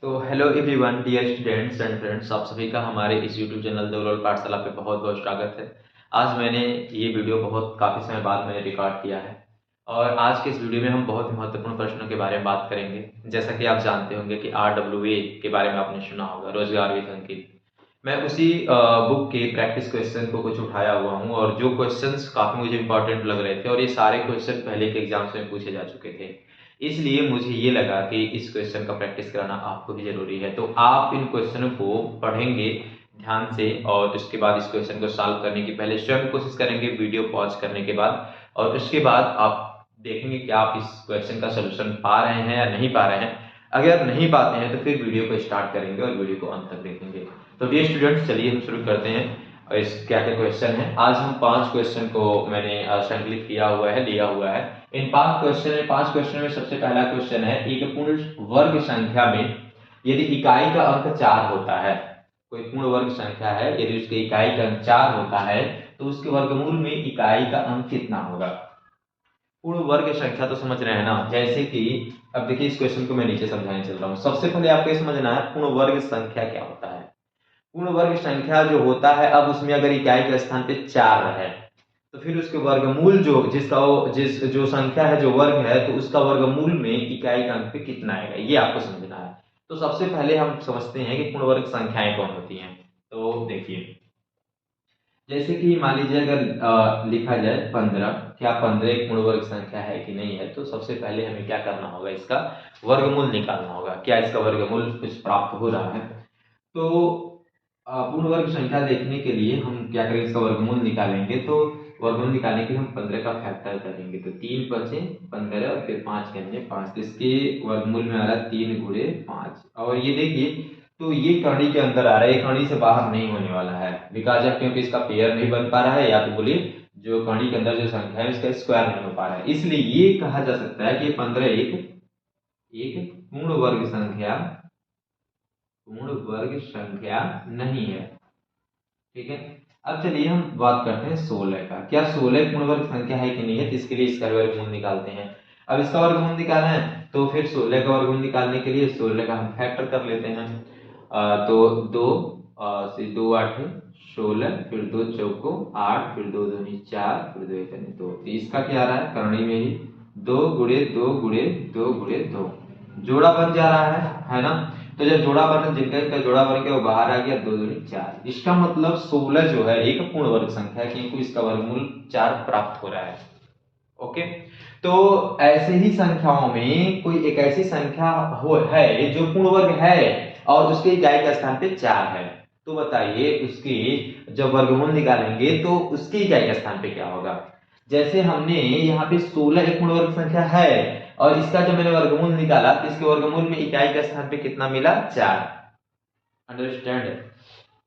तो hello everyone dear students and friends, आप सभी का हमारे इस यूट्यूब चैनल देवलाल पाठशाला पे बहुत बहुत स्वागत है। आज मैंने ये वीडियो काफ़ी समय बाद मैंने रिकॉर्ड किया है और आज के इस वीडियो में हम बहुत ही महत्वपूर्ण प्रश्नों के बारे में बात करेंगे। जैसा कि आप जानते होंगे कि RWA के बारे में आपने सुना होगा, रोजगार वित्त अंकित। मैं उसी बुक के प्रैक्टिस क्वेश्चन को कुछ उठाया हुआ हूँ और जो क्वेश्चंस काफ़ी मुझे इंपॉर्टेंट लग रहे थे और ये सारे क्वेश्चन पहले के एग्जाम्स में पूछे जा चुके थे, इसलिए मुझे ये लगा कि इस क्वेश्चन का प्रैक्टिस कराना आपको भी जरूरी है। तो आप इन क्वेश्चनों को पढ़ेंगे ध्यान से और उसके बाद इस क्वेश्चन को सॉल्व करने की पहले स्वयं कोशिश करेंगे वीडियो पॉज करने के बाद, और उसके बाद आप देखेंगे कि आप इस क्वेश्चन का सोल्यूशन पा रहे हैं या नहीं पा रहे हैं। अगर नहीं पाते हैं तो फिर वीडियो को स्टार्ट करेंगे और वीडियो को अंत तक देखेंगे। तो डियर स्टूडेंट्स, चलिए हम शुरू करते हैं। इस क्या क्या क्वेश्चन है। आज हम 5 क्वेश्चन को मैंने संकलित किया हुआ है, लिया हुआ है। इन 5 क्वेश्चन में सबसे पहला क्वेश्चन है, एक पूर्ण वर्ग संख्या में यदि इकाई का अंक 4 होता है, कोई पूर्ण वर्ग संख्या है, यदि उसके इकाई का अंक 4 होता है तो उसके वर्गमूल में इकाई का अंक कितना होगा। पूर्ण वर्ग संख्या तो समझ रहे हैं ना, जैसे कि अब देखिए इस क्वेश्चन को मैं नीचे समझाने चल रहा हूँ। सबसे पहले आपको ये समझना है पूर्ण वर्ग संख्या क्या होता है। पूर्ण वर्ग संख्या जो होता है, अब उसमें अगर इकाई के स्थान पे 4 है तो फिर उसके वर्गमूल जो संख्या है, जो वर्ग है, तो उसका वर्गमूल में इकाई का अंक पे कितना आएगा, ये आपको समझना है। तो सबसे पहले हम समझते हैं कि पूर्ण वर्ग संख्याएं कौन होती हैं। तो देखिए, जैसे कि मान लीजिए अगर लिखा जाए 15, क्या 15 एक पूर्ण वर्ग संख्या है कि नहीं है, तो सबसे पहले हमें क्या करना होगा, इसका वर्गमूल निकालना होगा। क्या इसका वर्गमूल कुछ प्राप्त हो रहा है, तो पूर्ण वर्ग संख्या देखने के लिए हम क्या करेंगे, इसका वर्गमूल निकालेंगे। तो वर्गमूल निकालने के लिए हम 15 का फैक्टर करेंगे, तो 3 बचे 15 और फिर 5 करेंगे 5, तो इसके वर्गमूल में आ रहा है 3 गुणे 5। और ये देखिए, तो ये कड़ी के अंदर आ रहा है, ये कड़ी से बाहर नहीं होने वाला है, बिकॉज ऑफ क्योंकि इसका पेयर नहीं बन पा रहा है, या तो बोलिए जो कड़ी के अंदर जो संख्या है इसका स्क्वायर नहीं हो पा रहा है। इसलिए ये कहा जा सकता है कि 15 एक पूर्ण वर्ग संख्या नहीं है। ठीक है, अब चलिए हम बात करते हैं 16 का। क्या 16 पूर्ण वर्ग संख्या है कि नहीं है, तो इसके लिए इसका वर्गमूल निकालते हैं। अब इसका वर्गमूल निकालना है तो फिर 16 का वर्गमूल निकालने के लिए 16 का हम फैक्टर कर लेते हैं। तो 2 से 2 8 16, फिर 2 चौको 8, फिर 2 दूनी 4, फिर 2 एकम 2। तो इसका क्या आ रहा है, करणी में ही 2 गुणे 2 गुणे 2 गुणे 2 जोड़ा बन जा रहा है ना। तो जब जोड़ा बन, जिनका जोड़ा बन गया वो बाहर आ गया, 2 दूनी 4। इसका मतलब 16 जो है एक पूर्ण वर्ग संख्या है, क्योंकि इसका वर्गमूल 4 प्राप्त हो रहा है। ओके, तो ऐसे ही संख्याओं में कोई एक ऐसी संख्या है जो पूर्ण वर्ग है और उसके इकाई का स्थान पे 4 है, तो बताइए उसकी जब वर्गमूल निकालेंगे तो उसकी इकाई का स्थान पे क्या होगा। जैसे हमने यहाँ पे 16 एक पूर्ण वर्ग संख्या है और इसका जब मैंने वर्गमूल निकाला तो इसके वर्गमूल में इकाई का स्थान पे कितना मिला, 4। अंडरस्टैंड।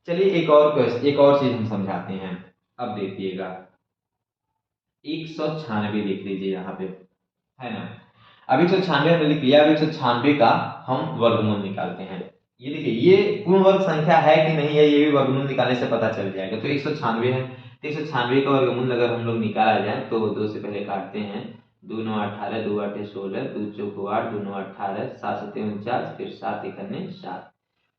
चलिए एक और चीज हम समझाते हैं। अब देखिएगा 196 लिख लीजिए यहाँ पे, है ना। अब 196 हमने लिख लिया। अब 196 का हम वर्गमूल निकालते हैं। ये देखिए, ये पूर्ण वर्ग संख्या है कि नहीं है, ये भी वर्गमूल निकालने से पता चल जाएगा। तो 196 है, तो 196 का वर्गमूल अगर हम लोग निकाला जाए तो 2 से पहले काटते हैं, 2 9 18, 2 8 16, 2 चौको 8, 2 9 18, 7 7 49, फिर 7 1 7।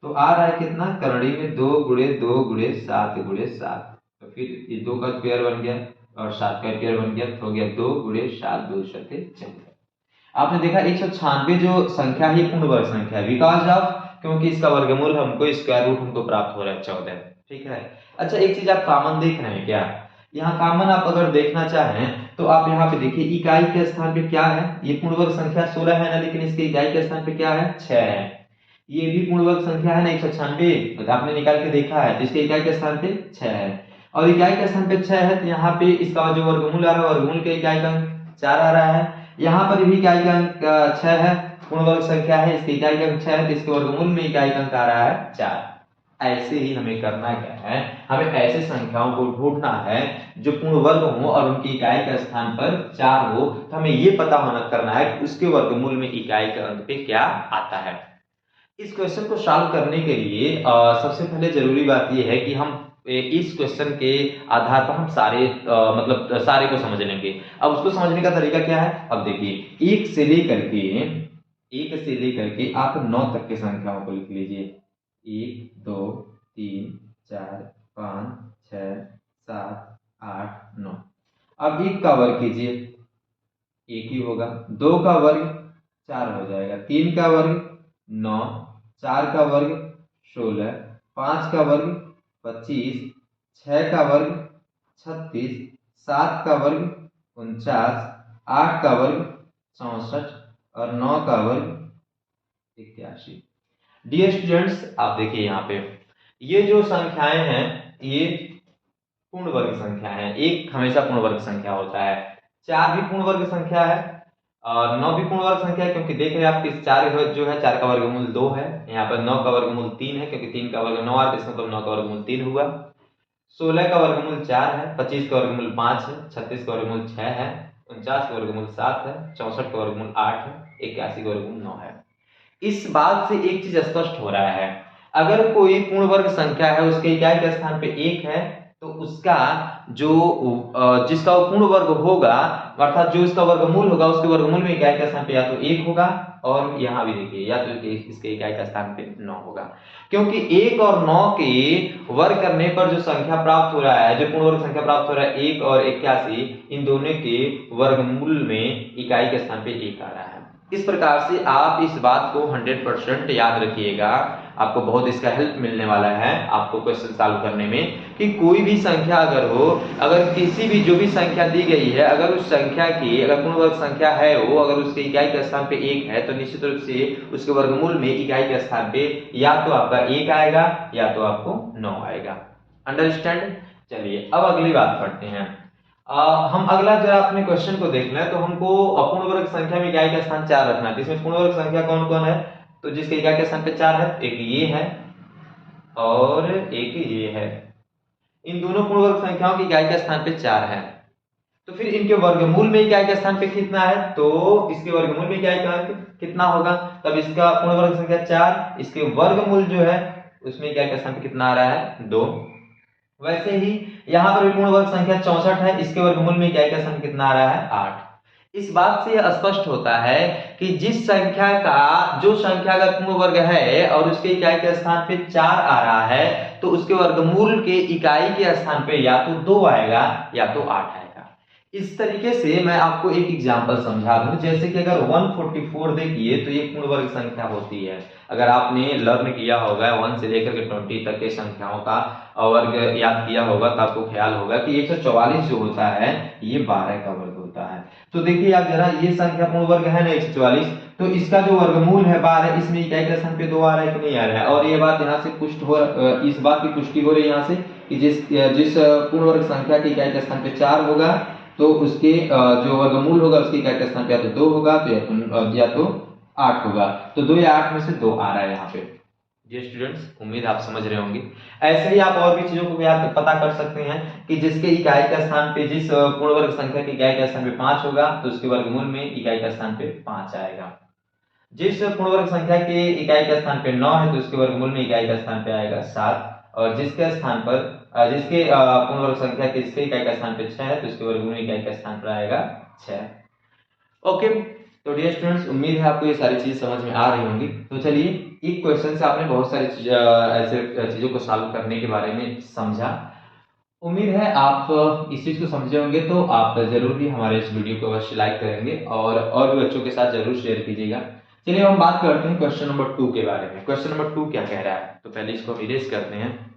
तो आ रहा है कितना, करड़ी में 2 गुणे 2 गुणे 7 गुणे 7। तो फिर ये 2 का पेयर बन गया और 7 का पेयर बन गया, तो हो गया 2 गुणे 7, 2 7 14। आपने देखा 196 जो संख्या है पूर्ण वर्ग संख्या है, बिकॉज ऑफ क्योंकि इसका वर्गमूल हमको स्क्वायर रूट हमको प्राप्त हो रहा है 14। ठीक है। अच्छा, एक चीज आप कॉमन देख रहे हैं क्या, यहाँ कॉमन आप अगर देखना चाहें तो आप यहाँ पे देखिए इकाई के स्थान पे क्या है, ये पूर्ण वर्ग संख्या 16 है ना, लेकिन इसके इकाई के स्थान पे क्या है, 6 है। ये भी पूर्ण वर्ग संख्या है ना 196, आपने निकाल के देखा है, तो इसके इकाई के स्थान पे 6 है और इकाई के स्थान पे 6 है, तो यहाँ पे इसका जो वर्गमूल आ रहा है, वर्गमूल के इकाई का 4 आ रहा है। यहाँ पर भी इकाई का अंक 6 है, पूर्ण वर्ग संख्या है, इसकी इकाई का अंक 6 है, तो इसके वर्गमूल में इकाई का अंक आ रहा है 4। ऐसे ही हमें करना क्या है, हमें ऐसे संख्याओं को ढूंढना है जो पूर्ण वर्ग हो और उनकी इकाई का स्थान पर 4 हो। तो हमें ये पता होना करना है कि उसके वर्गमूल में इकाई का अंक पे क्या आता है। इस क्वेश्चन को सॉल्व करने के लिए सबसे पहले जरूरी बात यह है कि हम इस क्वेश्चन के आधार पर हम सारे को समझ लेंगे। अब उसको समझने का तरीका क्या है, अब देखिए 1 से लेकर के 1 से लेकर के आप 9 तक की संख्याओं को लिख लीजिए। 1 2 3 4 5 6 7 8 9। अब 1 का वर्ग कीजिए, 1 ही होगा। 2 का वर्ग 4 हो जाएगा। 3 का वर्ग 9, 4 का वर्ग 16, 5 का वर्ग 25, 6 का वर्ग 36, 7 का वर्ग 49, 8 का वर्ग 64 और 9 का वर्ग 81। डियर स्टूडेंट्स, आप देखिए यहाँ पे ये जो संख्याएं हैं ये पूर्ण वर्ग संख्या है। 1 हमेशा पूर्ण वर्ग संख्या होता है, 4 भी पूर्ण वर्ग संख्या है और 9 भी पूर्ण वर्ग संख्या है, क्योंकि देख रहे हैं आप कि 4 जो है 4 का वर्गमूल 2 है, यहाँ पर 9 का वर्गमूल 3 है, क्योंकि 3 का वर्ग 9 आता है, इसका मतलब 9 का वर्गमूल 3 हुआ। 16 का वर्गमूल 4 है, 25 का वर्गमूल 5 है, 36 का वर्गमूल 6 है, 49 का वर्गमूल 7 है, 64 का वर्गमूल 8 है, 81 का वर्गमूल 9 है। इस बात से एक चीज स्पष्ट हो रहा है, अगर कोई पूर्ण वर्ग संख्या है उसके इकाई के स्थान पे 1 है तो उसका जो जिसका वो पूर्ण वर्ग होगा, अर्थात जो इसका वर्गमूल होगा, उसके वर्गमूल में इकाई के स्थान पे या तो 1 होगा, और यहाँ भी देखिए या तो इसके इकाई का स्थान पे 9 होगा, क्योंकि 1 और 9 के वर्ग करने पर जो संख्या प्राप्त हो रहा है, जो पूर्ण वर्ग संख्या प्राप्त हो रहा है 1 और 81, इन दोनों के वर्गमूल में इकाई के स्थान पे 1 आ रहा है। इस प्रकार से आप इस बात को 100% याद रखिएगा, आपको बहुत इसका हेल्प मिलने वाला है आपको क्वेश्चन सॉल्व करने में, कि कोई भी संख्या अगर हो, अगर किसी भी जो भी संख्या दी गई है, अगर उस संख्या की अगर पूर्ण वर्ग संख्या है वो, अगर उसके इकाई के स्थान पे 1 है तो निश्चित रूप से उसके वर्गमूल में इकाई के स्थान पे या तो आपका 1 आएगा या तो आपको 9 आएगा। अंडरस्टैंड? चलिए अब अगली बात पढ़ते हैं। हम अगला जरा अपने क्वेश्चन को देख लें, तो हमको पूर्ण वर्ग संख्या में इकाई का स्थान 4 रखना है। तो इसमें पूर्ण वर्ग संख्या कौन कौन है? तो जिसके इकाई का स्थान पे 4 है, एक ये है और एक ये है। इन दोनों पूर्ण वर्ग संख्याओं की इकाई का स्थान पे 4 है, तो फिर इनके वर्गमूल में इकाई का स्थान पे कितना है? तो इसके वर्गमूल में इकाई का कितना होगा? तब इसका पूर्ण वर्ग संख्या 4, इसके वर्गमूल जो है उसमें इकाई का स्थान पे कितना आ रहा है? 2। वैसे ही यहाँ पर पूर्ण वर्ग संख्या 64 है, इसके वर्गमूल में इकाई का स्थान कितना आ रहा है? 8। इस बात से यह स्पष्ट होता है कि जिस संख्या का जो संख्या अगर पूर्ण वर्ग है और उसके इकाई के स्थान पे 4 आ रहा है, तो उसके वर्गमूल के इकाई के स्थान पे या तो 2 आएगा या तो 8 आएगा। इस तरीके से मैं आपको एक एग्जांपल समझा दूं, जैसे कि अगर 144 देखिए तो ये पूर्ण वर्ग संख्या होती है। अगर आपने लर्न किया होगा 1 से लेकर के 20 तक के संख्याओं का वर्ग याद किया होगा तो आपको ख्याल होगा कि 144 जो होता है ये 12 का वर्ग होता है। तो देखिए आप जरा, ये संख्या पूर्ण वर्ग है ना 144, तो इसका जो वर्गमूल है 12, इसमें इकाई के स्थान पे 2 आ रहा है कि नहीं आ रहा है? और ये बात यहाँ से पुष्ट हो, इस बात की पुष्टि हो रही है यहाँ से कि जिस पूर्ण वर्ग संख्या की इकाई के स्थान पे 4 होगा तो उसके जो वर्गमूल होगा उसकी इकाई का स्थान पे या तो 2 होगा तो या तो 8 होगा। तो 2 या 8 में से 2 आ रहा है यहाँ पे। जी स्टूडेंट्स, उम्मीद आप समझ रहे होंगे। ऐसे ही आप और भी चीजों को याद पता कर सकते हैं कि जिसके इकाई का स्थान पे, जिस पूर्ण वर्ग संख्या की इकाई का स्थान पे 5 होगा तो उसके वर्गमूल में इकाई का स्थान पे 5 आएगा। जिस पूर्ण वर्ग संख्या के इकाई का स्थान पे 9 है तो उसके वर्गमूल में इकाई का स्थान पे आएगा 7, और जिसके स्थान पर जिसके पूर्ण वर्ग संख्या के इसके इकाई का स्थान पे 6 है तो उसके वर्गमूल में इकाई का स्थान पर आएगा 6। ओके, तो डियर स्टूडेंट्स, उम्मीद है आपको ये सारी चीज समझ में आ रही होंगी। तो चलिए, एक क्वेश्चन से आपने बहुत सारी ऐसे चीजों को सॉल्व करने के बारे में समझा। उम्मीद है आप इस चीज को समझे होंगे, तो आप जरूर ही हमारे इस वीडियो को अवश्य लाइक करेंगे और भी बच्चों के साथ जरूर शेयर कीजिएगा। चलिए हम बात करते हैं क्वेश्चन नंबर 2 के बारे में। क्वेश्चन नंबर 2 क्या कह रहा है? तो पहले इसको हम इरेज करते हैं।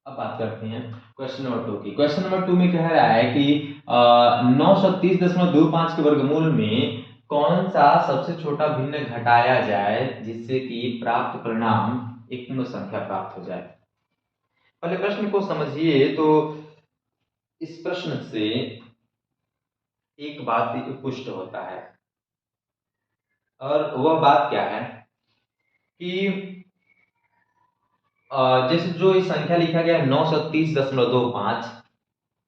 अब बात करते हैं क्वेश्चन नंबर 2 की। क्वेश्चन नंबर 2 में कह रहा है कि 930.25 के वर्गमूल में कौन सा सबसे छोटा भिन्न घटाया जाए जिससे कि प्राप्त परिणाम एक पूर्ण संख्या प्राप्त हो जाए। पहले प्रश्न को समझिए, तो इस प्रश्न से एक बात पुष्ट होता है, और वह बात क्या है कि जैसे जो ये संख्या लिखा गया है 930.25,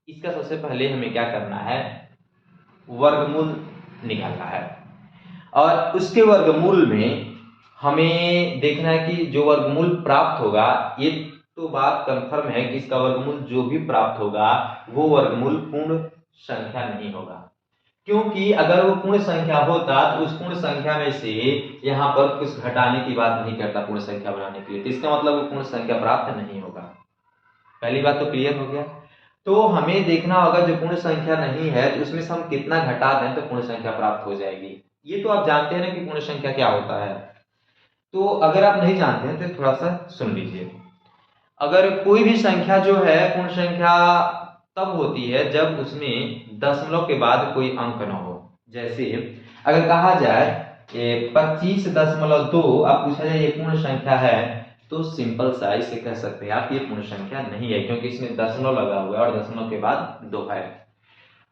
इसका सबसे पहले हमें क्या करना है, वर्गमूल निकालना है। और उसके वर्गमूल में हमें देखना है कि जो वर्गमूल प्राप्त होगा, ये तो बात कंफर्म है कि इसका वर्गमूल जो भी प्राप्त होगा वो वर्गमूल पूर्ण संख्या नहीं होगा, क्योंकि अगर वो पूर्ण संख्या होता तो उस पूर्ण संख्या में से यहाँ पर कुछ घटाने की बात नहीं करता पूर्ण संख्या बनाने के लिए, तो इसका मतलब वो पूर्ण संख्या प्राप्त नहीं होगा। पहली बात तो क्लियर हो गया। तो हमें देखना होगा जो पूर्ण संख्या नहीं है तो उसमें से हम कितना घटा दें तो पूर्ण संख्या प्राप्त हो जाएगी। ये तो आप जानते हैं ना कि पूर्ण संख्या क्या होता है। तो अगर आप नहीं जानते हैं तो थोड़ा सा सुन लीजिए। अगर कोई भी संख्या जो है पूर्ण संख्या तब होती है जब उसमें दशमलव के बाद कोई अंक न हो। जैसे अगर कहा जाए 25.2, अब पूछा जाए ये पूर्ण संख्या है, तो सिंपल सा इसे कह सकते हैं आप ये पूर्ण संख्या नहीं है, क्योंकि इसमें दशमलव लगा हुआ है और दशमलव के बाद 2 है।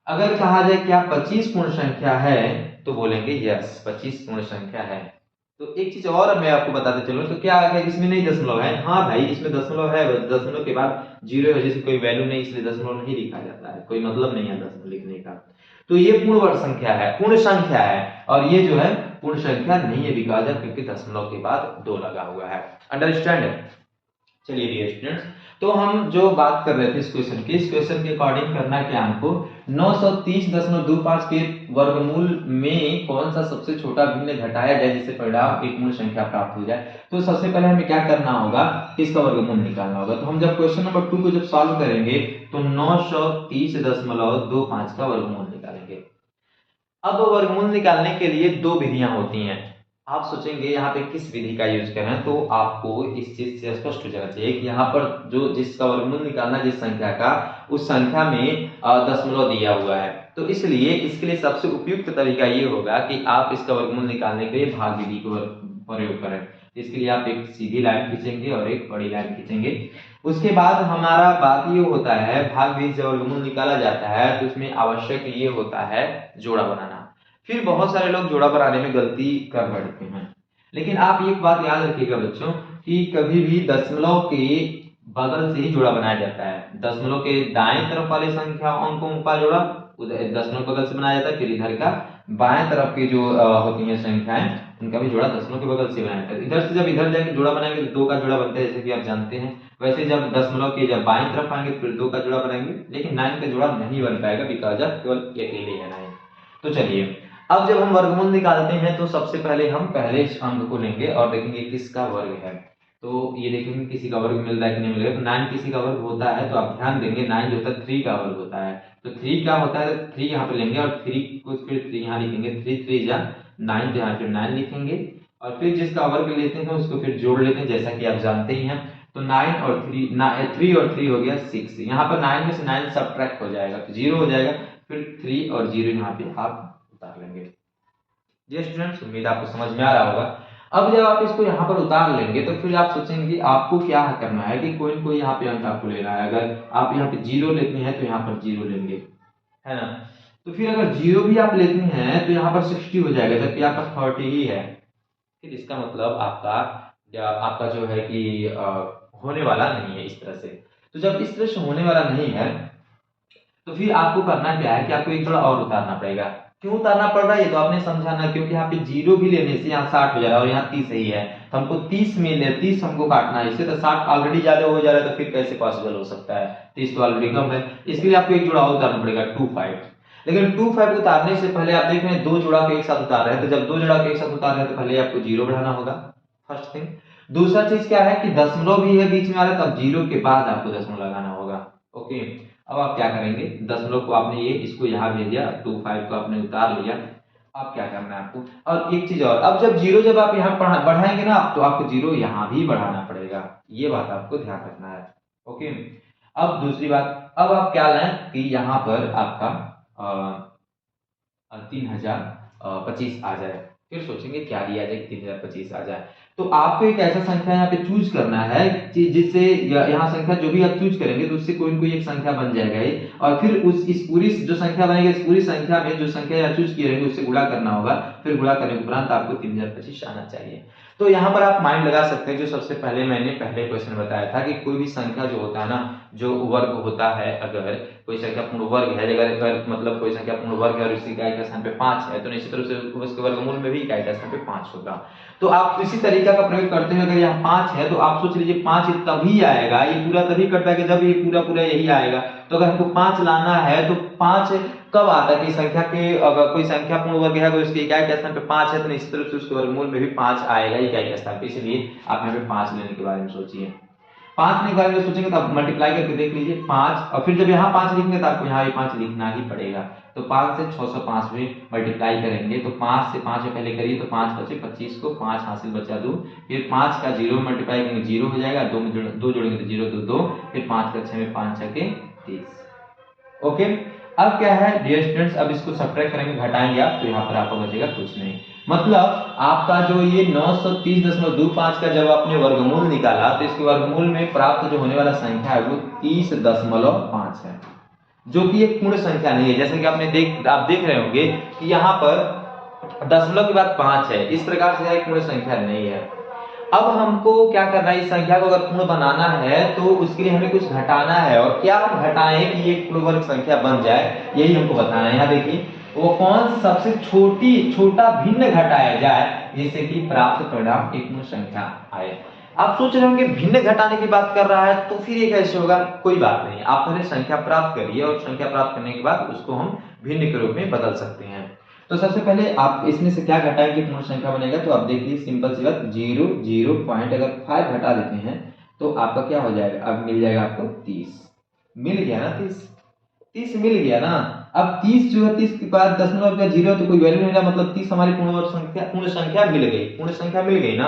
अगर कहा जाए क्या 25 पूर्ण संख्या है, तो बोलेंगे यस 25 पूर्ण संख्या है। तो एक चीज और मैं आपको बताते चलूं, तो क्या है इसमें नहीं दशमलव है, हाँ भाई इसमें दशमलव है, दशमलव के बाद जीरो है, जैसे कोई वैल्यू नहीं इसलिए दशमलव नहीं लिखा जाता है, कोई मतलब नहीं है दशमलव लिखने का। तो ये पूर्ण वर्ग संख्या है, पूर्ण संख्या है, और ये जो है पूर्ण संख्या नहीं है बिकॉज क्योंकि दशमलव के बाद 2 लगा हुआ है। अंडरस्टैंड। चलिए डियर स्टूडेंट्स, तो हम जो बात कर रहे थे इस क्वेश्चन की, इस क्वेश्चन के अकॉर्डिंग करना क्या हमको 930.25 के वर्गमूल में कौन सा सबसे छोटा भिन्न घटाया जाए जिससे परिणाम एक मूल संख्या प्राप्त हो जाए। तो सबसे पहले हमें क्या करना होगा, इसका वर्गमूल निकालना होगा। तो हम जब क्वेश्चन नंबर 2 को जब सॉल्व करेंगे तो 930.25 का वर्गमूल निकालेंगे। अब वर्गमूल निकालने के लिए 2 विधियां होती हैं। आप सोचेंगे यहाँ पे किस विधि का यूज करें, तो आपको इस चीज से स्पष्ट हो जाना चाहिए कि यहाँ पर जो जिसका वर्गमूल निकालना जिस संख्या का, उस संख्या में दशमलव दिया हुआ है। तो इसलिए इसके लिए सबसे उपयुक्त तरीका ये होगा कि आप इसका वर्गमूल निकालने के लिए भाग विधि को प्रयोग करें। इसके लिए आप एक सीधी लाइन खींचेंगे और एक बड़ी लाइन खींचेंगे। उसके बाद हमारा बात ये होता है, भाग विधि से वर्गमूल निकाला जाता है तो उसमें आवश्यक ये होता है जोड़ा बनाना। फिर बहुत सारे लोग जोड़ा बनाने में गलती कर बैठते हैं, लेकिन आप एक बात याद रखिएगा बच्चों कि कभी भी दशमलव के बगल से ही जोड़ा बनाया जाता है। दशमलव के दाएं तरफ वाले संख्या अंकों का जोड़ा दशमलव बगल से बनाया जाता है, फिर इधर का बाएं तरफ की जो होती है संख्याएं उनका भी जोड़ा दशमलव के बगल से बनाया जाता है। इधर से जब इधर जाके जोड़ा बनाएंगे तो 2 का जोड़ा बनता है, जैसे कि आप जानते हैं। वैसे जब दशमलव के जब बाएं तरफ आएंगे फिर 2 का जोड़ा बनाएंगे, लेकिन 9 का जोड़ा नहीं बन पाएगा बिकॉज ऑफ केवल अकेले है 9। तो चलिए अब जब हम वर्गमूल निकालते हैं तो सबसे पहले हम पहले इस अंक को लेंगे और देखेंगे किसका वर्ग है। तो ये देखेंगे किसी का वर्ग मिल रहा है कि नहीं मिल रहा है। तो 9 किसी का वर्ग होता है, तो आप ध्यान देंगे 9 जो होता है 3 का वर्ग होता है। तो 3 क्या होता है, 3 यहाँ पे लेंगे और 3 को फिर 3 यहाँ लिखेंगे, 3 3 जा 9, तो यहाँ फिर 9 लिखेंगे और फिर जिसका वर्ग लेते हैं उसको फिर जोड़ लेते हैं, जैसा कि आप जानते ही हैं। तो 9 और 3 और 3 हो गया 6। यहाँ पर 9 में से 9 सबट्रैक्ट हो जाएगा तो 0 हो जाएगा, फिर 3 और 0 यहाँ पे आप उतार लेंगे। जी स्टूडेंट्स, उम्मीद आपको समझ में आ रहा होगा। अब जब आप इसको यहाँ पर उतार लेंगे तो फिर आप सोचेंगे आपको क्या करना है कि कोई न कोई यहाँ पे अंक आपको लेना है। अगर आप यहाँ पे 0 लेते हैं तो यहाँ पर 0 लेंगे, है ना। तो फिर अगर 0 भी आप लेते हैं तो यहाँ पर 60 हो जाएगा, जबकि आपका 30 ही है। फिर इसका मतलब आपका जो है कि होने वाला नहीं है इस तरह से। तो जब इस तरह से होने वाला नहीं है तो फिर आपको करना क्या है कि आपको एक जोड़ा और उतारना पड़ेगा। क्यों उतारना पड़ रहा है ये तो आपने समझा ना, क्योंकि यहाँ पे 0 भी लेने से यहाँ 60 हो जा रहा है और यहाँ 30 ही है, तो हमको 30 में 30 हमको काटना है इससे, तो 60 ऑलरेडी ज्यादा हो जा रहा है, तो फिर कैसे पॉसिबल हो सकता है। 30 तो ऑलरेडी कम है, इसके लिए आपको एक जोड़ा और उतारना पड़ेगा 25। लेकिन 25 उतारने से पहले आप देख रहे हैं 2 जोड़ा को एक साथ उतार रहे हैं, तो जब 2 जोड़ा को एक साथ उतार रहे हैं तो पहले आपको 0 बढ़ाना होगा, फर्स्ट थिंग। दूसरा चीज क्या है कि दशमलव भी है बीच में आ रहा है, तब 0 के बाद आपको दशमलव लगाना होगा। ओके, अब आप क्या करेंगे, दशमलव को आपने ये इसको यहाँ भेज दिया, 25 को आपने उतार लिया। अब क्या करना है आपको, और एक चीज और, अब जब 0 जब आप यहाँ बढ़ाएंगे ना तो आपको 0 यहाँ भी बढ़ाना पड़ेगा, ये बात आपको ध्यान रखना है। ओके, अब दूसरी बात, अब आप क्या लाएं कि यहाँ पर आपका 3025 आ जाए। फिर सोचेंगे क्या दिया जाए 3025 आ जाए, तो आपको एक ऐसा संख्या यहाँ पे चूज करना है जिससे यहाँ संख्या जो भी आप चूज करेंगे तो उससे कोई न कोई एक संख्या बन जाएगा ये, और फिर इस पूरी जो संख्या बनेगी इस पूरी संख्या में जो संख्या यहाँ चूज किए रहेंगे उससे गुणा करना होगा। फिर गुणा करने के उपरांत आपको 3025 आना चाहिए। तो यहाँ पर आप माइंड लगा सकते हैं, जो सबसे पहले मैंने पहले क्वेश्चन बताया था कि कोई भी संख्या जो होता है ना जो वर्ग होता है, अगर कोई संख्या पूर्ण वर्ग है, अगर मतलब कोई संख्या पूर्ण वर्ग है और उसकी इकाई का स्थान पे 5 है, तो निश्चित रूप से उसके वर्गमूल में भी इकाई का स्थान पे 5 होगा। तो आप इसी तरीका का प्रयोग करते हुए अगर यहाँ 5 है तो आप सोच लीजिए 5 तभी आएगा, ये पूरा तभी कट पाएगा जब ये पूरा पूरा यही आएगा। तो अगर हमको 5 लाना है तो 5 कब आता है कि संख्या के, अगर कोई संख्या पूर्ण वर्ग है तो उसकी इकाई के स्थान पे 5 है तो निश्चित रूप से उसके वर्गमूल में भी 5 आएगा इकाई के स्थान पे। इसलिए आप यहाँ पे 5 लेने के बारे में सोचिए। 5 लेने के बारे में सोचेंगे तो आप मल्टीप्लाई करके देख लीजिए 5, और फिर जब यहाँ 5 लिखेंगे तो आपको यहाँ भी 5 लिखना ही पड़ेगा। तो 5 से 605 में मल्टीप्लाई करेंगे तो 5 से 5 पहले करिए तो 5 बचे 25 को 5 हासिल बचा 2, फिर 5 का 0 मल्टीप्लाई करेंगे 0 हो जाएगा, 2 जोड़ेंगे तो 0 2 2, फिर 5 का 6 में 5 6 के 30। ओके, अब क्या है डियर स्टूडेंट्स, अब इसको सब्ट्रैक्ट करेंगे, घटाएंगे आप, तो यहाँ पर आपको बचेगा कुछ नहीं। मतलब आपका जो ये 930.25 का जब आपने वर्गमूल निकाला तो इसके वर्गमूल में प्राप्त जो होने वाला संख्या है वो 30.5 है, जो कि एक पूर्ण संख्या नहीं है। जैसे कि आप देख रहे होंगे कि यहाँ पर दशमलव के बाद 5 है, इस प्रकार से एक पूर्ण संख्या नहीं है। अब हमको क्या करना है, इस संख्या को अगर पूर्ण बनाना है तो उसके लिए हमें कुछ घटाना है, और क्या हम घटाएं कि ये पूर्ण वर्ग संख्या बन जाए, यही हमको बताना है। यहाँ देखिए वो कौन सबसे छोटा भिन्न घटाया जाए जिससे कि प्राप्त परिणाम एक पूर्ण संख्या आए। आप सोच रहे होंगे भिन्न घटाने की बात कर रहा है तो फिर ये कैसे होगा। कोई बात नहीं, आप पहले संख्या प्राप्त करिए और संख्या प्राप्त करने के बाद उसको हम भिन्न के रूप में बदल सकते हैं। तो सबसे पहले आप इसमें से क्या घटाएंगे पूर्ण संख्या बनेगा, तो आप देखिए सिंपल सी बात, 0 पॉइंट अगर 5 घटा देते हैं तो आपका क्या हो जाएगा, अब मिल जाएगा आपको 30। मिल गया ना 30 मिल गया ना। अब 30 जो है 30 के बाद दशमलव का 0 तो कोई वैल्यू नहीं रहा, मतलब 30 हमारी पूर्ण संख्या मिल गई, पूर्ण संख्या मिल गई ना।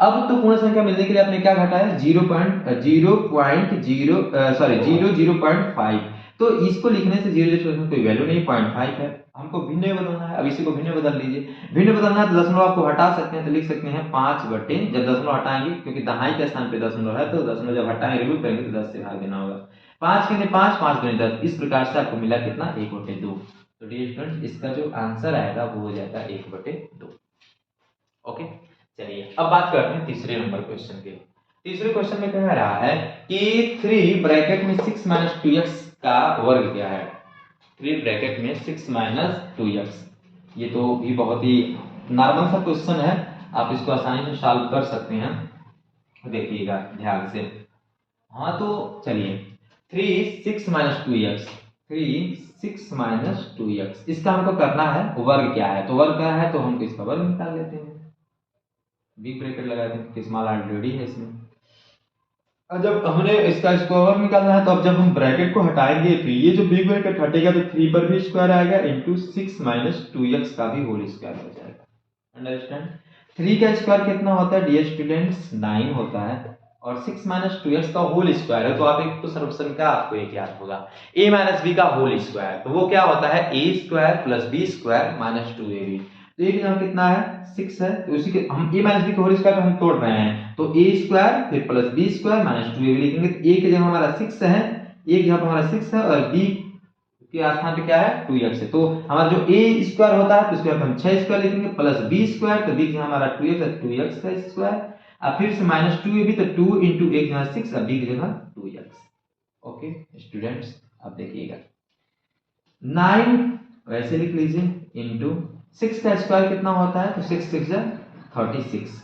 अब तो पूर्ण संख्या मिलने के लिए आपने क्या घटाया, 0.5, तो इसको लिखने से 0 कोई वैल्यू नहीं, 0.5 है, हमको भिन्न में बदलना है। अब इसी को भिन्न बदल लीजिए, भिन्न बदलना है तो दशमलव आपको हटा सकते हैं, तो लिख सकते हैं 5 बटे, जब दशमलव हटाएंगे क्योंकि दहाई के स्थान पे दशमलव है तो दशमलव जब हटाएंगे रिमूव करेंगे तो 10 से भाग देना होगा। 5 के 5, 5 दूनी 10, इस प्रकार से आपको मिला कितना, 1/2। तो डियर स्टूडेंट्स इसका जो आंसर आएगा वो हो जाएगा 1/2। ओके, चलिए अब बात करते हैं तीसरे नंबर क्वेश्चन के। तीसरे क्वेश्चन में कह रहा है कि 3 ब्रैकेट में 6 - 2x का वर्ग क्या है। 3 ब्रैकेट में 6 - 2x, ये तो भी बहुत ही नॉर्मल सा क्वेश्चन है, आप इसको आसानी से सॉल्व कर सकते हैं, देखिएगा ध्यान से। हाँ तो चलिए 3 6 - 2x, 3 6 - 2x, इसका हमको करना है वर्ग क्या है, तो वर्ग क्या है तो हम इसका वर्ग निकाल लेते हैं, बिग ब्रैकेट लगा दें कि स्मॉल ऑलरेडी है इसमें। अब जब हमने इसका स्क्वायर निकालना है तो अब जब हम ब्रैकेट को हटाएंगे तो ये जो बिग ब्रैकेट हटेगा तो 3 पर भी स्क्वायर आएगा इंटू 6 - 2x का भी होल स्क्वायर हो जाएगा। अंडरस्टैंड। 3 का स्क्वायर कितना होता है डियर स्टूडेंट्स, 9 होता है, और 6 - 2x का होल स्क्वायर है तो आप एक तो सर्वसम का आपको एक याद होगा, a - b का होल स्क्वायर, तो वो क्या होता है a square plus b square minus 2ab। तो ये कितना है 6 है, तो उसी के हम a - b का होल स्क्वायर हम तोड़ रहे हैं, तो a स्क्वायर फिर plus b square minus 2ab लिखेंगे, तो a की जगह हमारा 6 है, a की जगह हमारा 6 है, और b के स्थान पे क्या है 2x है, तो हमारा जो a स्क्वायर होता है तो इसको हम 6 स्क्वायर लिखेंगे, प्लस b स्क्वायर, तो b की हमारा 2x है, 2x का स्क्वायर, अब फिर से माइनस 2ab, तो 2 इंटू a की जगह 6 और b की जगह 2x। ओके स्टूडेंट्स अब देखिएगा 9 वैसे लिख लीजिए इंटू 6 का स्क्वायर कितना होता है, तो 6 6 36।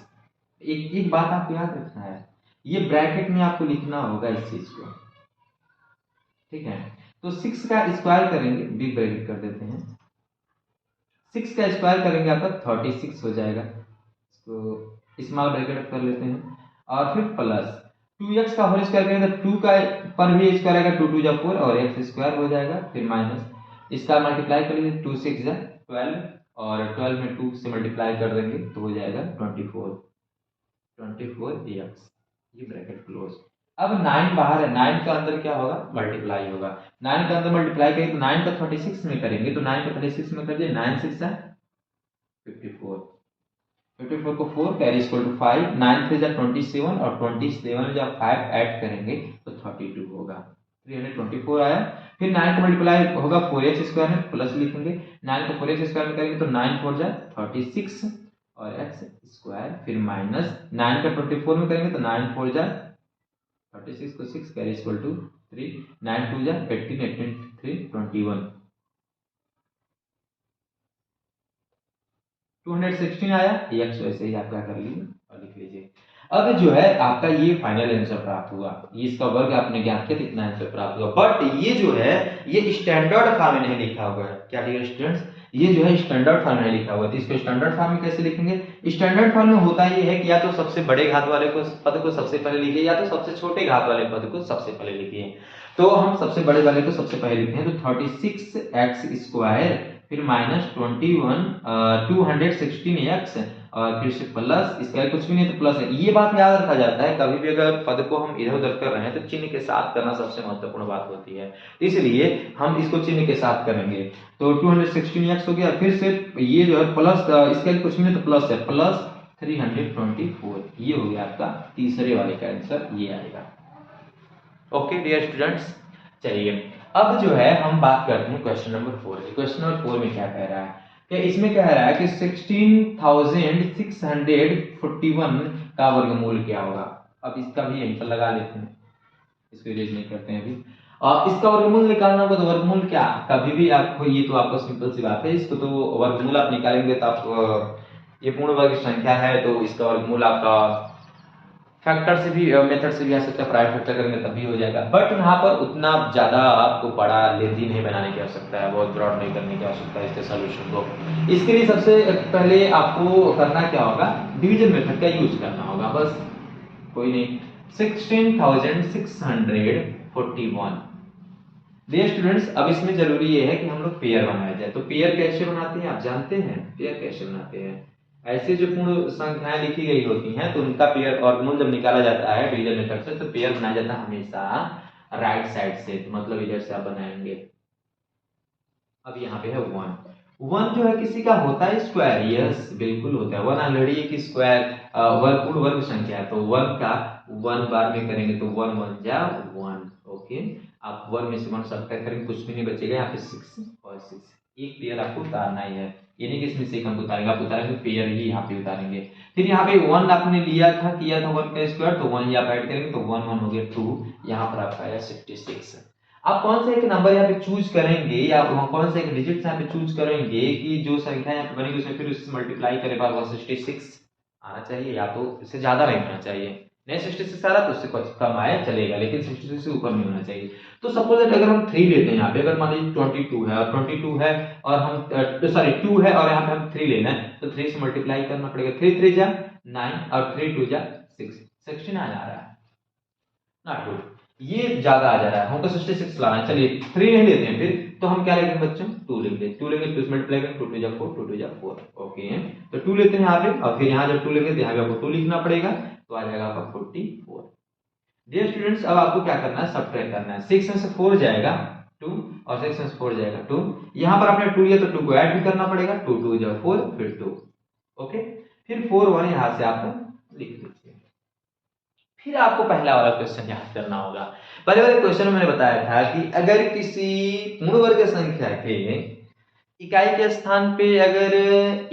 एक बात आपको याद रखना है, ये ब्रैकेट में आपको लिखना होगा इस चीज को, ठीक है। तो 6 का स्क्वायर करेंगे, बिग ब्रैकेट कर देते हैं, 6 का स्क्वायर करेंगे आपका 36 हो जाएगा, इसको स्मॉल ब्रैकेट कर लेते हैं, और फिर प्लस 2x का होल स्क्वायर करेंगे तो 2 का पर भी स्क्वायर आएगा, 2 2 4 और x स्क्वायर हो जाएगा, फिर माइनस इसका मल्टीप्लाई कर लीजिए, 2 6 12, और 12 में 2 से मल्टीप्लाई कर देंगे तो हो जाएगा 24x, ये ब्रैकेट क्लोज। अब 9 बाहर है, 9 का अंदर क्या होगा मल्टीप्लाई होगा, 9 का अंदर मल्टीप्लाई करेंगे तो 9 का 36 में करेंगे, तो 9 का 36 में कर दिए, 9 6 54, 54 को 4 कैरी इक्वल टू 5, 9 3 27, और 27 में जब 5 ऐड करेंगे तो 32 होगा, 324 आया। फिर 9 का मल्टीप्लाई होगा 4x स्क्वायर में, प्लस लिखेंगे, 9 को 4x स्क्वायर में करेंगे तो 9 4 36 और x स्क्वायर, फिर माइनस 9 का 24 में करेंगे तो 9 4 36 को 6 कैरी इक्वल टू 3 9 2 जा 18 18 3 21 216 आया। x वैसे ही आप क्या कर लीजिए और लिख लीजिए। अब जो है आपका ये फाइनल आंसर प्राप्त हुआ, ये इसका वर्ग आपने ज्ञात किया तो इतना आंसर प्राप्त हुआ। बट ये जो है ये स्टैंडर्ड फॉर्म में नहीं लिखा हुआ है। क्या डियर स्टूडेंट्स, ये जो है स्टैंडर्ड फॉर्म में लिखा हुआ है। तो इसको स्टैंडर्ड फॉर्म में कैसे लिखेंगे? स्टैंडर्ड फॉर्म में होता ये है कि या तो सबसे बड़े घात वाले को पद को सबसे पहले लिखिए या तो सबसे छोटे घात वाले पद को सबसे पहले लिखिए। तो हम सबसे बड़े वाले को सबसे पहले लिखते हैं, तो 36x² फिर -21 216x और फिर से प्लस, इसका कुछ भी नहीं तो प्लस है। ये बात याद रखा जाता है, कभी भी अगर पद को हम इधर उधर कर रहे हैं तो चिन्ह के साथ करना सबसे महत्वपूर्ण बात होती है, इसलिए हम इसको चिन्ह के साथ करेंगे। तो 216x हो गया, फिर से ये जो है प्लस, इसका कुछ नहीं तो प्लस है, प्लस 324, ये हो गया आपका तीसरे वाले का आंसर, ये आएगा। ओके डियर स्टूडेंट्स, चलिए अब जो है हम बात करते हैं क्वेश्चन नंबर 4 की। क्वेश्चन नंबर 4 में क्या कह रहा है कि इसमें कह रहा है कि 16,641 का वर्गमूल क्या होगा। अब इसका भी यहीं पर लगा लेते हैं, इसको इरेज नहीं करते हैं अभी। इसका वर्गमूल निकालना होगा, तो वर्गमूल क्या कभी भी आपको, ये तो आपको सिंपल सी बात है, इसको तो वर्गमूल आप निकालेंगे तो आप ये पूर्ण वर्ग संख्या है तो इसका वर्गमूल आपका फैक्टर से भी मेथड से भी आ सकता है, प्राइम फैक्टर करेंगे तब भी हो जाएगा। बट यहाँ पर उतना ज्यादा आपको बड़ा लेंथी नहीं बनाने की आवश्यकता है, बहुत ब्रॉड नहीं करने की आवश्यकता है इसके सॉल्यूशन को। इसके लिए सबसे पहले आपको करना क्या होगा, डिवीजन मेथड का यूज करना होगा, बस कोई नहीं। 16,641। डियर स्टूडेंट्स, अब इसमें जरूरी ये है कि हम लोग पेयर बनाया जाए। तो पेयर कैसे बनाते हैं आप जानते हैं? पेयर कैसे बनाते हैं, ऐसे जो पूर्ण संख्याएं लिखी गई होती हैं तो उनका पेयर वर्गमूल जब निकाला जाता है डिवीजन मेथड से, तो पेयर बनाया जाता है हमेशा राइट साइड से, तो मतलब इधर से आप बनाएंगे। अब यहाँ पे है 1 जो है किसी का होता है स्क्वायर, यस बिल्कुल होता है। 1 ऑलरेडी एक स्क्वायर वर्ग पूर्ण वर्ग संख्या है, तो 1 का 1 बार में करेंगे तो 1 1 जा 1। ओके, आप 1 में से 1 सब्ट्रैक्ट करेंगे, कुछ भी नहीं बचेगा। यहाँ पे 6 और 6, एक पेयर आपको उतारना ही है, ये नहीं कि इसमें से एक हम उतारेंगे, आप उतारेंगे पेयर ही यहाँ पे उतारेंगे। फिर यहाँ पे 1 आपने लिया था, किया था 1 का स्क्वायर, तो 1 यहाँ पे ऐड करेंगे तो 1 1 हो गया 2, यहाँ पर आपका आया 66। आप कौन सा एक नंबर यहाँ पे चूज करेंगे या कौन सा एक डिजिट यहाँ पे चूज करेंगे कि जो संख्या यहाँ पे बनेगी उसमें फिर उससे मल्टीप्लाई करें, बार 166 आना चाहिए, या तो इससे ज्यादा नहीं होना चाहिए। नहीं 66 आ रहा तो उससे कुछ कम आए चलेगा, लेकिन 66 से ऊपर नहीं होना चाहिए। तो सपोज दैट अगर हम 3 लेते हैं यहाँ पे, अगर मान लीजिए 22 है और 22 है और हम सॉरी 2 है और यहाँ पे हम 3 लेना है, तो 3 से मल्टीप्लाई करना पड़ेगा। 3 3 जा 9 और 3 2 जा 6, 16 आ जा रहा है ना, 2 ये ज्यादा आ जा रहा है, हमको 66 लाना है। चलिए 3 नहीं लेते हैं, फिर तो हम क्या लेंगे बच्चों, 2 लेंगे। 2 लेंगे 2 से मल्टीप्लाई करेंगे, 2 2 जा 4, 2 2 जा 4। ओके, तो 2 लेते हैं यहाँ पे, और फिर यहाँ जब 2 लेंगे तो यहाँ पे आपको 2 लिखना पड़ेगा, तो आ जाएगा आपका 44। डियर स्टूडेंट्स, अब आपको क्या करना है, सब्ट्रैक्ट करना है। 6 में से 4 जाएगा 2 और 6 में से 4 जाएगा 2, यहाँ पर आपने 2 लिया तो 2 को ऐड भी करना पड़ेगा, 2 2 जा 4 फिर 2। ओके, फिर 4 1 यहाँ से आप लिख दीजिए। फिर आपको पहला वाला क्वेश्चन याद करना होगा। पहले वाले क्वेश्चन में मैंने बताया था कि अगर किसी पूर्ण वर्ग संख्या के इकाई के स्थान पे अगर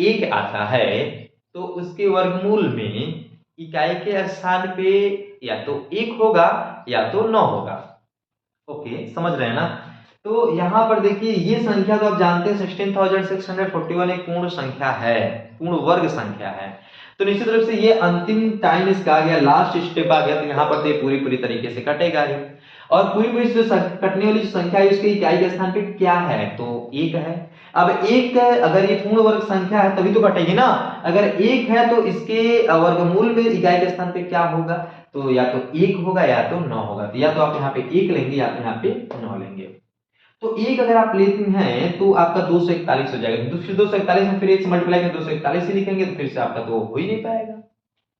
1 आता है तो उसके वर्गमूल में इकाई के स्थान पे या तो 1 होगा या तो 9 होगा। ओके, समझ रहे हैं ना? तो यहाँ पर देखिए ये संख्या तो आप जानते हैं 16,641 एक पूर्ण संख्या है, पूर्ण वर्ग संख्या है, तो निश्चित रूप से ये अंतिम टाइम इसका आ गया, लास्ट स्टेप आ गया, तो यहाँ पर तो ये पूरी पूरी तरीके से कटेगा ही। और पूरी पूरी जो कटने वाली जो संख्या है उसके इकाई के स्थान पे क्या है, तो 1 है। अब 1 अगर ये पूर्ण वर्ग संख्या है तभी तो कटेगी ना, अगर 1 है तो इसके वर्गमूल में इकाई के स्थान पे क्या होगा, तो या तो 1 होगा या तो 9 होगा। तो या तो आप यहाँ पे 1 लेंगे या तो यहाँ पे 9 लेंगे। तो 1 अगर आप लेते हैं तो आपका 241 हो जाएगा, तो फिर 241 में फिर 1 से मल्टीप्लाई करें 241 ही लिखेंगे, तो फिर से आपका तो हो ही नहीं पाएगा,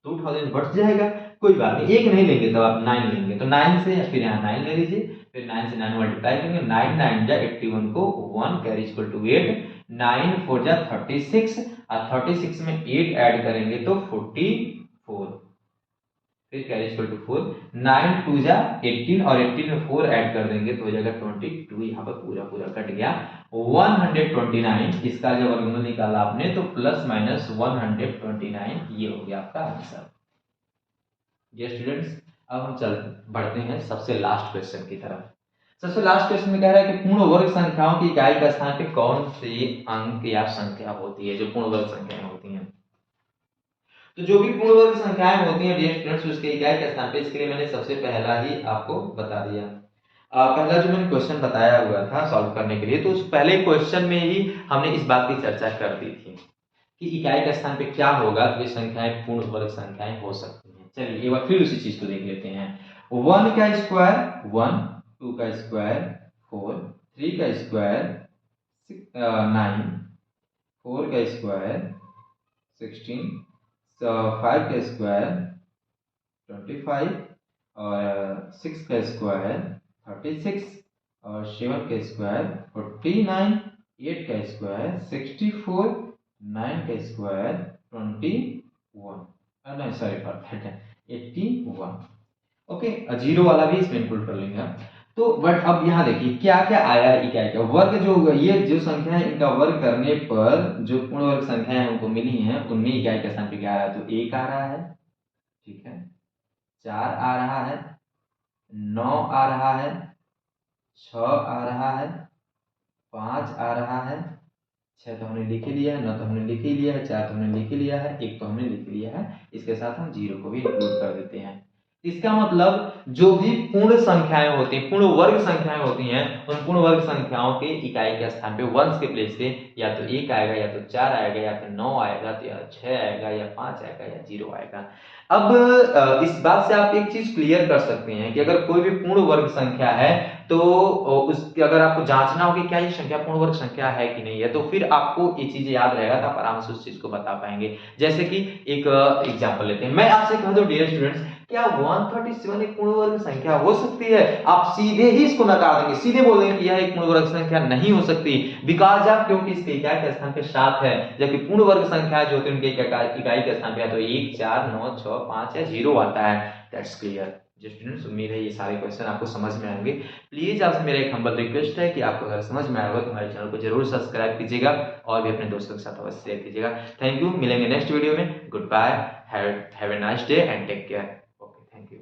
2000 बढ़ जाएगा। कोई बात नहीं, 1 नहीं लेंगे तो आप 9 लेंगे, तो 9 से फिर यहाँ 9 ले लीजिए, फिर 9 से 9 मल्टीप्लाई करेंगे, 9 9 जा 81 को 1 कैरी इक्वल टू 8, 9 4 जा 36 और 36 में 8 ऐड करेंगे तो 44, फिर कैरी इक्वल टू 4, 9 2 जा 18 और 18 में 4 ऐड कर देंगे तो हो जाएगा 22। यहाँ पर पूरा पूरा कट गया 129, इसका जब वर्गमूल निकाला आपने तो प्लस माइनस 129, ये हो गया आपका आंसर। ये स्टूडेंट्स अब हम चल बढ़ते हैं सबसे लास्ट क्वेश्चन की तरफ। सबसे लास्ट क्वेश्चन में कह रहा है कि पूर्ण वर्ग संख्याओं की इकाई का स्थान पे कौन से अंक या संख्या होती है, जो पूर्ण वर्ग संख्याएं होती हैं। तो जो भी पूर्ण वर्ग संख्याएं होती हैं डियर स्टूडेंट्स, उसके इकाई के स्थान पे, इसके लिए मैंने सबसे पहला ही आपको बता दिया। पहला जो मैंने क्वेश्चन बताया हुआ था सॉल्व करने के लिए, तो उस पहले क्वेश्चन में ही हमने इस बात की चर्चा कर दी थी कि इकाई के स्थान पे क्या होगा तो ये संख्याएं पूर्ण वर्ग संख्याएं हो सकती हैं। चलिए एक बार फिर उसी चीज को देख लेते हैं। 1 का स्क्वायर 1, 2 का स्क्वायर 4, 3 का स्क्वायर 9, 4 का स्क्वायर 16, 5 का स्क्वायर 25 और 6 का स्क्वायर 36 और 7 का स्क्वायर 49, 8 का स्क्वायर 64, 9 का स्क्वायर 21, नहीं सॉरी परफेक्ट है 81। ओके, जीरो वाला भी इसमें इंक्लूड कर लेंगे आप। तो बट अब यहाँ देखिए क्या क्या आया इकाई का वर्ग, जो ये जो संख्या है इनका वर्ग करने पर जो पूर्ण वर्ग संख्याएं हमको मिली हैं उनमें इकाई का स्थान पे क्या आ रहा है, तो 1 आ रहा है, ठीक है, 4 आ रहा है, 9 आ रहा है, 6 आ रहा है, 5 आ रहा है, 6 तो हमने लिख ही लिया है, 9 तो हमने लिख ही लिया है, 4 तो हमने लिख ही लिया है, 1 तो हमने लिख लिया है, इसके साथ हम 0 को भी इंक्लूड कर देते हैं। इसका मतलब जो भी पूर्ण संख्याएं होती हैं, पूर्ण वर्ग संख्याएं होती हैं, उन पूर्ण वर्ग संख्याओं के इकाई के स्थान पे वंश के प्लेस पे या तो 1 आएगा, या तो 4 आएगा, या तो 9 आएगा, तो या 6 आएगा, या 5 आएगा, या 0 आएगा। अब इस बात से आप एक चीज क्लियर कर सकते हैं कि अगर कोई भी पूर्ण वर्ग संख्या है तो उसकी अगर आपको जांचना हो कि क्या ये संख्या पूर्ण वर्ग संख्या है कि नहीं है, तो फिर आपको ये चीजें याद रहेगा तो आप आराम से उस चीज को बता पाएंगे। जैसे कि एक एग्जांपल लेते हैं, मैं आपसे कह दूं डियर स्टूडेंट्स, क्या 137 एक पूर्ण वर्ग संख्या हो सकती है? आप सीधे ही इसको नकार देंगे, सीधे बोल देंगे कि यह एक पूर्ण वर्ग संख्या नहीं हो सकती, बिकॉज आप क्योंकि इसके इकाई के स्थान पे 7 है, जबकि पूर्ण वर्ग संख्या जो होती है उनके इकाई के स्थान पे या तो 1, 4, 9, 6, 5 या 0 आता है। That's clear. जो स्टूडेंट्स, उम्मीद है ये सारे क्वेश्चन आपको समझ में आएंगे। प्लीज आपसे मेरा एक हम्बल रिक्वेस्ट है कि आपको अगर समझ में आया हो तो हमारे चैनल को जरूर सब्सक्राइब कीजिएगा और भी अपने दोस्तों के साथ अवश्य शेयर कीजिएगा। थैंक यू, मिलेंगे नेक्स्ट वीडियो में। Goodbye, have a nice day and take care. Okay, thank you.